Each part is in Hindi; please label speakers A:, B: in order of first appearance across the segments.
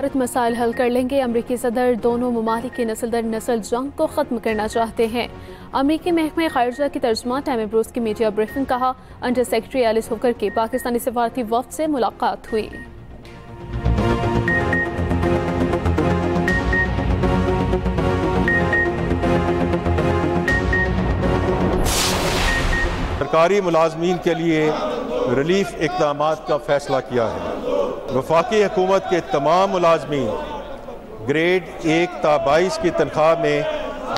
A: भारत मसाइल हल कर लेंगे। अमरीकी सदर दोनों ममालिक की नस्ल दर नस्ल जंग को ख़त्म करना चाहते हैं। अमरीकी महकमे ख़ारिजा की तर्जुमान टाइम ब्रूस की मीडिया ब्रीफिंग कहा, अंडर सेक्रेटरी एलिस हुकर की पाकिस्तानी सफारती वफ़द से मुलाकात हुई।
B: सरकारी मुलाजमीन के लिए रिलीफ इक़दामात का फैसला किया है। वफाकी हुकूमत के तमाम मुलाजमीन ग्रेड 1 ता 22 की तनख्वाह में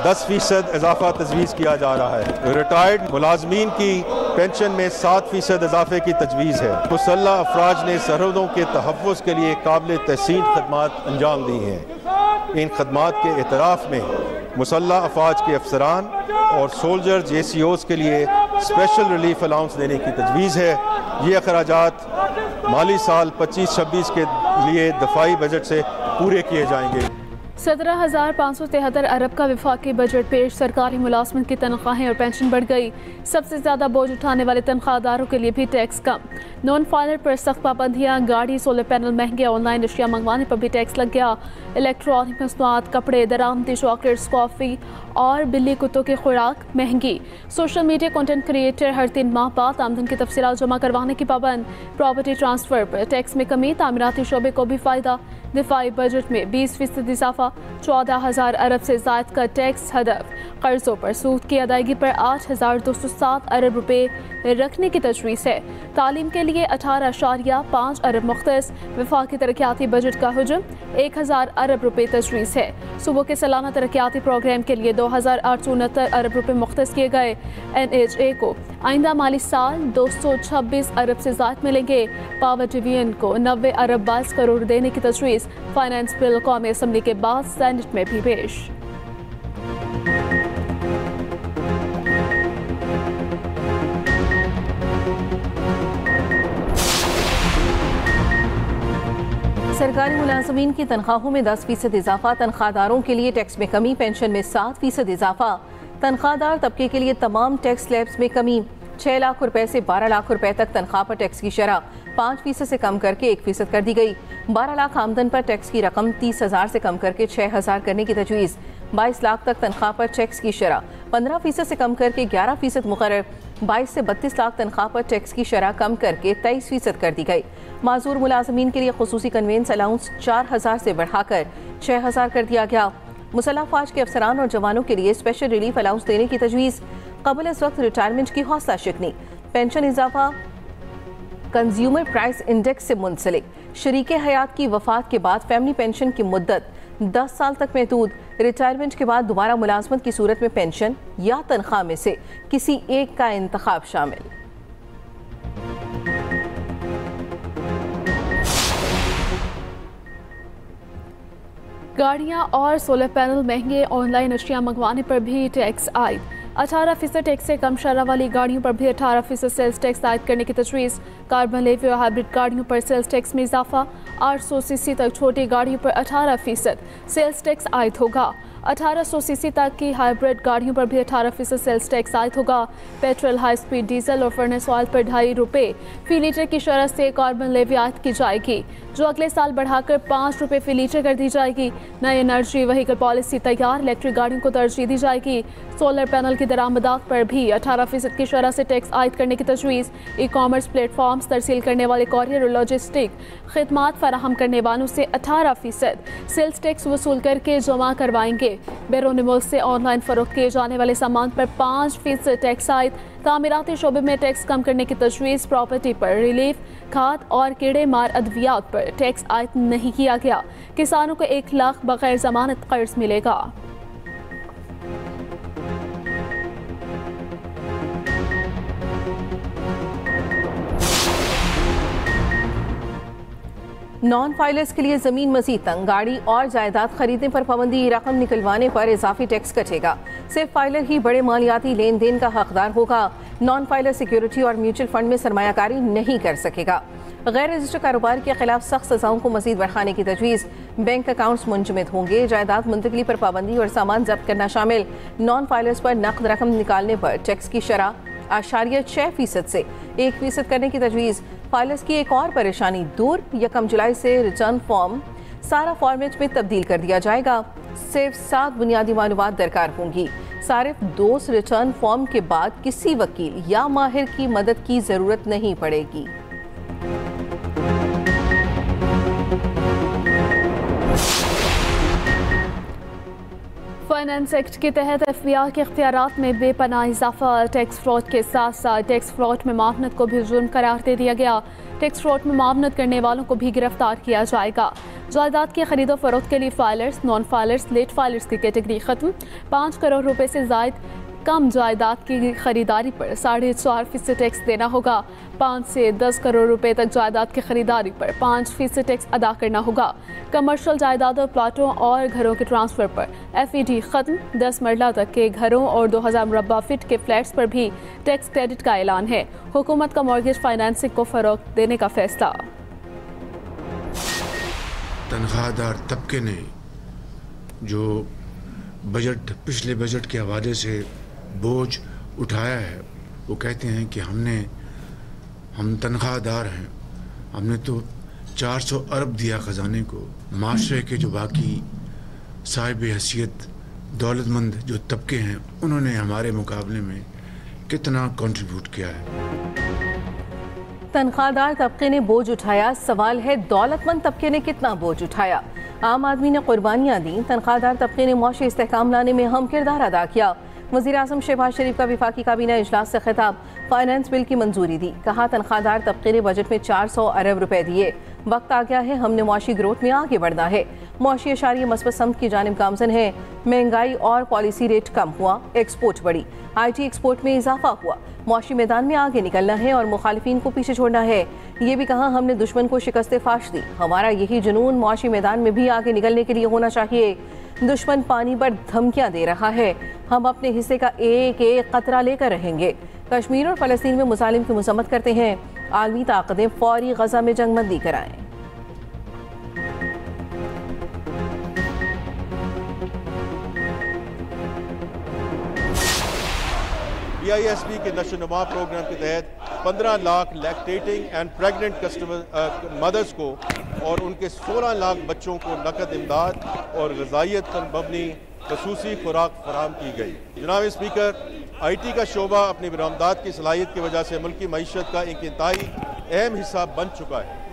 B: 10% इजाफा तजवीज़ किया जा रहा है। रिटायर्ड मुलाजमीन की पेंशन में 7% इजाफे की तजवीज़ है। मुसल्लह अफराज ने सरहदों के तहफ़्फ़ुज़ के लिए काबिल तहसीन खदमात अंजाम दी हैं। इन खदमात के एतराफ़ में मुसल्लह अफवाज के अफसरान और सोल्जर JCOs के लिए स्पेशल रिलीफ अलाउंस देने की तजवीज़ है। ये अखराजात माली साल 25-26 के लिए दफाई बजट से पूरे किए जाएंगे।
A: 17,573 अरब का वफाकी बजट पेश। सरकारी मुलाजमन की तनख्वाहें और पेंशन बढ़ गई। सबसे ज़्यादा बोझ उठाने वाले तनख्वाहदारों के लिए भी टैक्स कम। नॉन फाइलर पर सख्त पाबंदियाँ, गाड़ी, सोलर पैनल महंगे, ऑनलाइन अशिया मंगवाने पर भी टैक्स लग गया। इलेक्ट्रॉनिक मसनूआत, कपड़े, दरामदी चॉकलेट्स, कॉफ़ी और बिल्ली कुत्तों की खुराक महंगी। सोशल मीडिया कंटेंट क्रिएटर हर 3 माह बाद आमदन की तफसीलात जमा करवाने की पाबंद। प्रॉपर्टी ट्रांसफ़र पर टैक्स में कमी, तामीराती शोबे को भी फ़ायदा। दिफाई बजट में 20% इजाफा, 14,000 अरब से ज़ायद का टैक्स हदफ। कर्जों पर सूद की अदायगी पर 8,207 अरब रुपए रखने की तजवीज़ है। तालीम के लिए 18.5 अरब मुख्तस। वफाकी तरक्याती बजट का हुजम 1,000 अरब रुपए तजवीज़ है। सूबों के सालाना तरक्याती प्रोग्राम के लिए 2,869 अरब रुपए मुख्तस किए गए। NHA को आइंदा माली साल 226 अरब से ज़ायद मिलेंगे। पावर डिवीजन को 90 अरब 22 करोड़ देने की तजवीज़। फाइनेंस बिल कौमी असम्बली के बाद सेनेट में भी पेश। सरकारी मुलाजमीन की तनख्वाहों में 10% इजाफा, तनख्वाहदारों के लिए टैक्स में कमी, पेंशन में 7% इजाफा। तनख्वाहदार तबके के लिए तमाम टैक्स स्लैब्स में कमी। 6 लाख रुपए से 12 लाख रुपए तक तनख्वाह पर टैक्स की शरह 5% से कम करके 1% कर दी गई। 12 लाख आमदन पर टैक्स की रकम 30,000 से कम करके 6,000 करने की तजवीज़। 22 लाख तक तनख्वाह पर टैक्स की शरह 15% से कम करके 11% मुकर्रर। 22 से 32 लाख तनख्वाह पर टैक्स की शरह कम करके 23% कर दी गई। माजूर मुलाजमीन के लिए खुसूसी कन्वेंस अलाउंस 4,000 से बढ़ाकर 6,000 कर दिया गया। मुसल्लह अफवाज के अफसरान और जवानों के लिए स्पेशल रिलीफ अलाउंस देने की तजवीज़। कबल इस वक्त रिटायरमेंट की हौसला शिकनी, पेंशन इजाफा, कंज्यूमर प्राइस इंडेक्स से मुंसलिक। शरीके हयात की वफात के बाद फैमिली पेंशन की मुद्दत 10 साल तक महदूद। रिटायरमेंट के बाद दोबारा मुलाजमत की सूरत में पेंशन या तनख्वाह में से किसी एक का इंतखाब शामिल। गाड़ियाँ और सोलर पैनल महंगे, ऑनलाइन अशिया मंगवाने पर भी टैक्स आयद। 18% टैक्स से कम शरह वाली गाड़ियों पर भी 18% सेल्स टैक्स आयद करने की तजवीज़। कार्बन लेवी और हाइब्रिड गाड़ियों पर सेल्स टैक्स में इजाफा। 800 सीसी तक छोटी गाड़ियों पर 18% सेल्स टैक्स आयद होगा। 1800 सीसी तक की हाइब्रिड गाड़ियों पर भी 18% सेल्स टैक्स आयद होगा। पेट्रोल, हाई स्पीड डीजल और फर्नेस ऑयल पर 2.5 रुपये फी लीटर की शरह से कार्बन लेवी आयद की जाएगी, जो अगले साल बढ़ाकर 5 रुपये फी लीटर कर दी जाएगी। नई एनर्जी व्हीकल पॉलिसी तैयार, इलेक्ट्रिक गाड़ियों को तरजीह दी जाएगी। सोलर पैनल की दरामदात पर भी 18% की शरह से टैक्स आयद करने की तजवीज़। ई कॉमर्स प्लेटफॉर्म्स, तरसील करने वाले कॉरियर और लॉजिस्टिक खिदमात फराहम करने वालों से 18% सेल्स टैक्स वसूल करके जमा करवाएंगे। बैरून मुल्क से ऑनलाइन फरोख्त किए जाने वाले सामान पर 5% टैक्स आयद। तामीराती शोबे में टैक्स कम करने की तजवीज़। प्रॉपर्टी पर रिलीफ, खाद और कीड़े मार अद्वियात पर टैक्स आयद नहीं किया गया। किसानों को 1 लाख बगैर जमानत कर्ज मिलेगा। नॉन फाइलर्स के लिए ज़मीन मज़ीद तंग, गाड़ी और जायदाद खरीदने पर पाबंदी, रकम निकलवाने पर इजाफी टैक्स कटेगा। सिर्फ फाइलर ही बड़े मालियाती लेन देन का हकदार होगा। नॉन फाइलर सिक्योरिटी और म्यूचुअल फंड में सरमायाकारी नहीं कर सकेगा। गैर रजिस्टर्ड कारोबार के खिलाफ सख्त सजाओं को मजीद बढ़ाने की तजवीज़। बैंक अकाउंट्स मुंजमद होंगे, जायदाद मुंतकली पर पाबंदी और सामान जब्त करना शामिल। नॉन फाइलर्स पर नकद रकम निकालने पर टैक्स की शरह 0.6% से 1% करने की तजवीज़। फाइलर्स की एक और परेशानी दूर, 1 जुलाई से रिटर्न फॉर्म
C: सारा फॉर्मेट में तब्दील कर दिया जाएगा। सिर्फ 7 बुनियादी मालूमात दरकार होंगी। सारिफ दोस्त रिटर्न फॉर्म के बाद किसी वकील या माहिर की मदद की जरूरत नहीं पड़ेगी।
A: फाइनेंस एक्ट के तहत FBI के इख्तियारात में बेपनाह इजाफा। टैक्स फ्रॉड के साथ साथ टैक्स फ्रॉड में मावनत को भी जुर्म करार दे दिया गया। टैक्स फ्रॉड में मावनत करने वालों को भी गिरफ्तार किया जाएगा। जायदाद की खरीदो फरोख्त के लिए filers, non filers, late filers की कैटेगरी खत्म। 5 करोड़ रुपए से जायद कम जायदाद की खरीदारी पर 4.5% टैक्स देना होगा। 5 से 10 करोड़ रुपए तक जायदाद की खरीदारी पर 5% टैक्स अदा करना होगा। कमर्शियल जायदादों, प्लाटों और घरों के ट्रांसफर पर FET खत्म। 10 मरला तक के घरों और 2000 मुरब्बा फीट के फ्लैट्स पर भी टैक्स क्रेडिट का ऐलान है। हुकूमत का मॉर्गेज फाइनेंसिंग को फरोग देने का फैसला।
D: तनख्वाहदार तबके ने जो बजट पिछले बजट के हवाले से बोझ उठाया है, वो कहते हैं कि हम तनख्वाहदार हैं, हमने तो 400 अरब दिया ख़जाने को। माशरे के जो बाकी साहिब हैसियत दौलतमंद जो तबके हैं, उन्होंने हमारे मुकाबले में कितना कंट्रीब्यूट किया है।
C: तनख्वाहदार तबके ने बोझ उठाया, सवाल है दौलतमंद तबके ने कितना बोझ उठाया। आम आदमी ने कुर्बानियाँ दी, तनख्वाहदार तबके ने मुआशी इस्तेहकाम लाने में अहम किरदार अदा किया। वज़ीर-ए-आज़म शहबाज शरीफ का वफाकी काबीना इजलास से खिताब, फाइनेंस बिल की मंजूरी दी। कहा तनख्वाहदार तबके ने बजट में 400 अरब रुपए दिए। वक्त आ गया है, हमने मुआशी ग्रोथ में आगे बढ़ना है। मुआशी अशारिया मस्बत समत की जानिब गामजन है। महंगाई और पॉलिसी रेट कम हुआ, एक्सपोर्ट बढ़ी, IT एक्सपोर्ट में इजाफा हुआ। मुआशी मैदान में आगे निकलना है और मुखालिफिन को पीछे छोड़ना है। ये भी कहा हमने दुश्मन को शिकस्त फाश दी। हमारा यही जुनून मुआशी मैदान में भी आगे निकलने के लिए होना चाहिए। दुश्मन पानी पर धमकियां दे रहा है, हम अपने हिस्से का एक एक कतरा लेकर रहेंगे। कश्मीर और फ़लस्तीन में मुजालिम की मज़म्मत करते हैं। आलमी ताकतें फौरी गजा में जंगबंदी कराएं।
B: BISB के नशोनुमा प्रोग्राम के तहत 15 lakh lactating and pregnant customer mothers को और उनके 16 लाख बच्चों को नकद इमदाद और ग़िज़ाइयत पर मबनी खसूसी खुराक फराहम की गई। जनाब स्पीकर, IT का शोबा अपनी बरामदात की सलाहियत की वजह से मुल्की मईशत का एक इंतहाई अहम हिस्सा बन चुका है।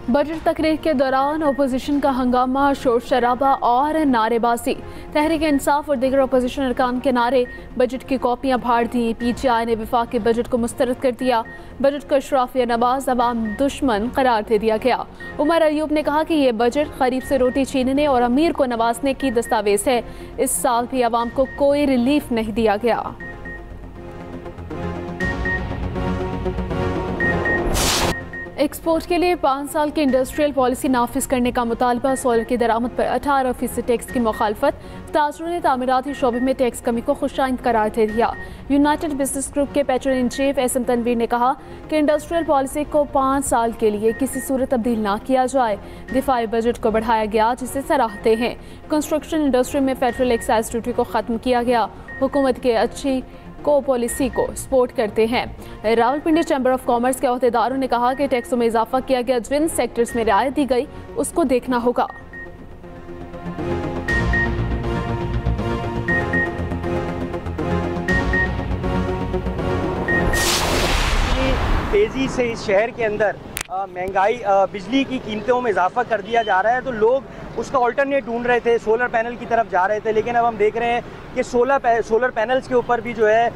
A: बजट तकरीर के दौरान अपोजिशन का हंगामा, शोर शराबा और नारेबाजी। तहरीक इंसाफ और दीगर अपोजिशन अरकान के नारे, बजट की कॉपियां फाड़ दी। PTI ने वफाकी बजट को मुस्तरद कर दिया। बजट को अशराफिया नवाज अवाम दुश्मन करार दे दिया गया। उमर अयूब ने कहा कि ये बजट गरीब से रोटी छीनने और अमीर को नवाजने की दस्तावेज है। इस साल भी अवाम को कोई रिलीफ नहीं दिया गया। एक्सपोर्ट के लिए 5 साल की इंडस्ट्रियल पॉलिसी नाफिज करने का मुतालबा। सोलर की दरामद पर 18% टैक्स की मुखालफत। ताजरों ने तामीराती शोबे में टैक्स कमी को खुशाइंद करार दे दिया। यूनाइटेड बिजनेस ग्रुप के patron in chief SM Tanveer ने कहा कि इंडस्ट्रियल पॉलिसी को 5 साल के लिए किसी सूरत तब्दील ना किया जाए। दिफाई बजट को बढ़ाया गया, जिसे सराहते हैं। कंस्ट्रक्शन इंडस्ट्री में फेडरल एक्साइज ड्यूटी को ख़त्म किया गया। हुकूमत के अच्छी को पॉलिसी को सपोर्ट करते हैं। रावलपिंडी चैम्बर ऑफ कॉमर्स के अहदेदारों ने कहा कि टैक्सों में इजाफा किया गया, जिन सेक्टर्स में रियायत दी गई उसको देखना होगा।
E: तेज़ी से इस शहर के अंदर महंगाई, बिजली की कीमतों में इजाफा कर दिया जा रहा है, तो लोग उसका ऑल्टरनेट ढूंढ रहे थे, सोलर पैनल की तरफ जा रहे थे। लेकिन अब हम देख रहे हैं कि सोलर पैनल्स के ऊपर भी जो है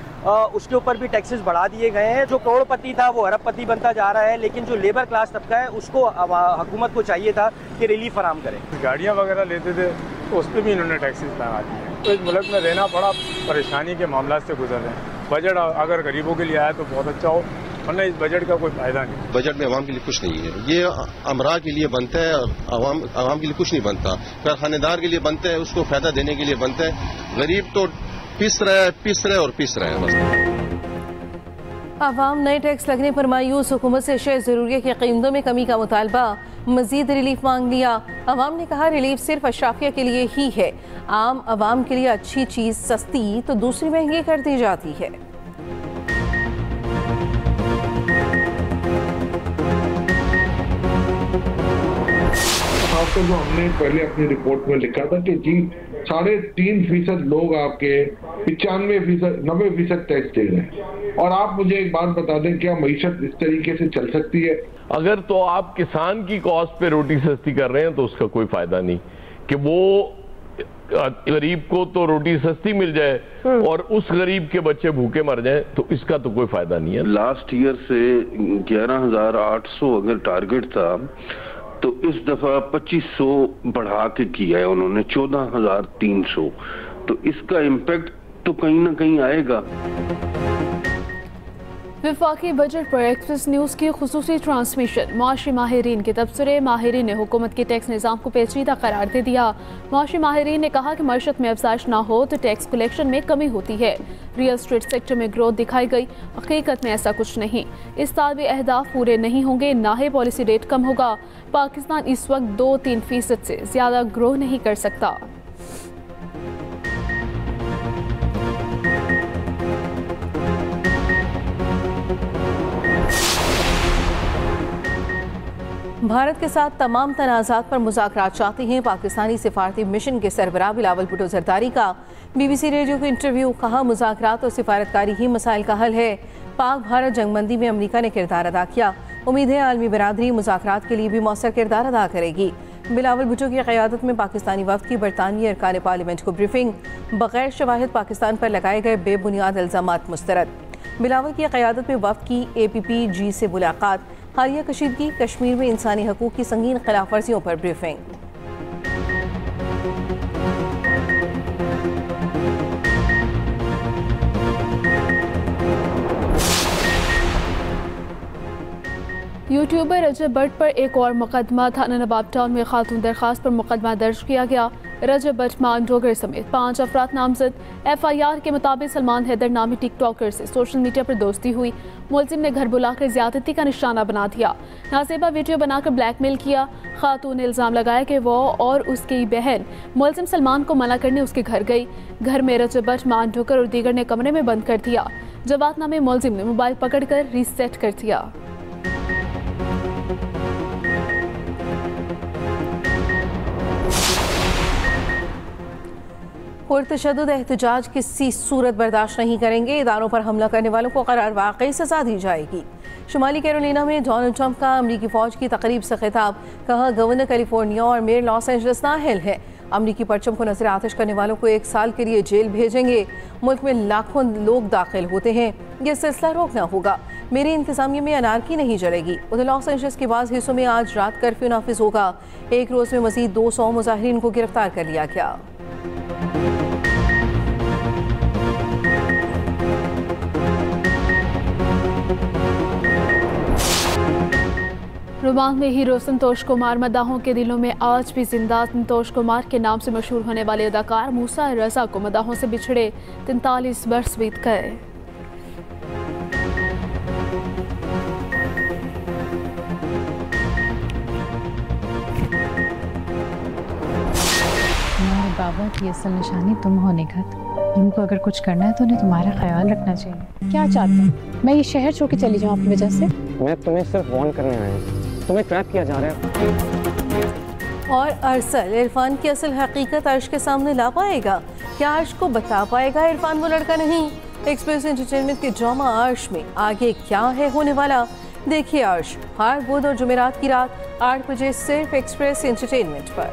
E: उसके ऊपर भी टैक्सेस बढ़ा दिए गए हैं। जो करोड़पति था वो अरबपति बनता जा रहा है, लेकिन जो लेबर क्लास तबका है उसको हुकूमत को चाहिए था कि रिलीफ फराहम करें।
F: गाड़ियाँ वगैरह लेते थे तो उस पर भी इन्होंने टैक्सेस लगा दिए, तो इस मुल्क में रहना बड़ा परेशानी के मामला से गुजर रहे हैं। बजट अगर गरीबों के लिए आया तो बहुत अच्छा हो, वरना इस बजट का कोई फायदा नहीं।
G: बजट में आवाम के लिए कुछ नहीं है, ये अमरा के लिए बनता है, आवाम के लिए कुछ नहीं बनता। कारखानेदार के लिए बनता है, उसको फायदा देने के लिए बनता है। गरीब तो पिस रहा है बस।
C: आवाम नए टैक्स लगने पर मायूस, हुकूमत से शय ज़रूरिया की कीमतों में कमी का मुतालबा। मजीद रिलीफ मांग लिया। अवाम ने कहा रिलीफ सिर्फ अशराफिया के लिए ही है। आम अवाम के लिए अच्छी चीज़ सस्ती तो दूसरी महंगी कर दी जाती है।
H: का जो हमने पहले अपनी रिपोर्ट में लिखा था कि जी 3.5% लोग आपके 95%, 90% टैक्स दे रहे हैं। और आप मुझे एक बात बता दें, क्या मईशत इस तरीके से चल सकती है?
I: अगर तो आप किसान की कॉस्ट पे रोटी सस्ती कर रहे हैं तो उसका कोई फायदा नहीं कि वो गरीब को तो रोटी सस्ती मिल जाए और उस गरीब के बच्चे भूखे मर जाएं, तो इसका तो कोई फायदा नहीं है।
J: लास्ट ईयर से 11,800 अगर टारगेट था तो इस दफा 2500 बढ़ा के किया है उन्होंने, 14,300। तो इसका इम्पैक्ट तो कहीं ना कहीं आएगा।
A: वफाकी बजट पर एक्सप्रेस न्यूज़ की खुसूसी ट्रांसमिशन। मुआशी माहिरीन के तबसरे। माहिरीन ने हुकूमत के टैक्स निज़ाम को पेचीदा करार दे दिया। मुआशी माहिरीन ने कहा कि मईशत में अफजाइश ना हो तो टैक्स कलेक्शन में कमी होती है। रियल स्टेट सेक्टर में ग्रोथ दिखाई गई, हकीकत में ऐसा कुछ नहीं। इस साल भी अहदाफ पूरे नहीं होंगे, ना ही पॉलिसी रेट कम होगा। पाकिस्तान इस वक्त 2-3% से ज़्यादा ग्रो नहीं कर सकता।
C: भारत के साथ तमाम तनाज़ात पर मुज़ाकरात चाहते हैं पाकिस्तानी सिफारती मिशन के सरबराह बिलावल भुट्टो ज़रदारी का BBC रेडियो को इंटरव्यू। कहा, मुज़ाकरात और सिफारतकारी ही मसाइल का हल है। पाक भारत जंगबंदी में अमरीका ने किरदार अदा किया। उम्मीद है आलमी बरादरी मुज़ाकरात के लिए भी मौसर किरदार अदा करेगी। बिलावल भुट्टो की क़यादत में पाकिस्तानी वफ़द की बरतानवी अरकान पार्लियामेंट को ब्रीफिंग। बग़ैर शवाहिद पाकिस्तान पर लगाए गए बेबुनियाद इल्ज़ामात मुस्तरद। बिलावल की क़यादत में वफ़द की APPG से मुलाकात। हालिया कशीदगी, कश्मीर में इंसानी हकूक़ की संगीन खिलाफ वर्जियों पर ब्रीफिंग।
A: यूट्यूबर रजब भट्ट पर एक और मुकदमा। थाना नवाब टाउन में खातून दरखास्त पर मुकदमा दर्ज किया गया। रजब भट्ट, मानडोगर समेत 5 अफराद नामजद। FIR के मुताबिक सलमान हैदर नामी टिकटॉकर से सोशल मीडिया पर दोस्ती हुई। मुलजिम ने घर बुलाकर ज्यादती का निशाना बना दिया। नाजेबा वीडियो बनाकर ब्लैकमेल किया। खातून ने इल्ज़ाम लगाया कि वो और उसकी बहन मुलजिम सलमान को मना करने उसके घर गई। घर में रजब भट्ट, मानडोगर और दीगर ने कमरे में बंद कर दिया। जवाबनामे मुलजिम ने मोबाइल पकड़कर रीसेट कर दिया।
C: पुरतशद्दुद एहतजाज किसी सूरत बर्दाश्त नहीं करेंगे। इदारों पर हमला करने वालों को करार वाकई सजा दी जाएगी। शुमाली कैरोलिना में डोनाल्ड ट्रंप का अमरीकी फ़ौज की तकरीब से खिताब। कहा, गवर्नर कैलिफोर्निया और मेयर लॉस एंजल्स नाअहल है। अमरीकी परचम को नजर आतिश करने वालों को 1 साल के लिए जेल भेजेंगे। मुल्क में लाखों लोग दाखिल होते हैं, यह सिलसिला रोकना होगा। मेरी इंतजामिया में अनारकी नहीं जलेगी। उधर लॉस एंजल्स के बाद हिस्सों में आज रात कर्फ्यू नाफिज होगा। एक रोज में मजीद 200 मुजाहिरीन को गिरफ्तार कर लिया गया।
A: रोमांस में हीरो संतोष कुमार मदाहों के दिलों में आज भी जिंदा। संतोष कुमार के नाम से मशहूर होने वाले अदाकार मूसा रजा को मदाहों से बिछड़े 43 वर्ष बीत गए।
K: तुम्हारे बाबा की असल निशानी तुम हो निखत। उनको अगर कुछ करना है तो उन्हें तुम्हारा ख्याल रखना चाहिए।
L: क्या चाहते हैं? मैं ये शहर छोड़ के चली जाऊँ आपकी वजह से?
M: मैं तुम्हें सिर्फ वार्न करने आया हूँ, तुम्हें ट्रैप किया जा रहा है।
C: और अरसल इरफान की असल हकीकत अर्श के सामने ला पाएगा? क्या अर्श को बता पाएगा इरफान वो लड़का नहीं? एक्सप्रेस एंटरटेनमेंट के ड्रामा अर्श में आगे क्या है होने वाला, देखिए अर्श हर बुध और जुमेरात की रात 8 बजे सिर्फ एक्सप्रेस एंटरटेनमेंट पर।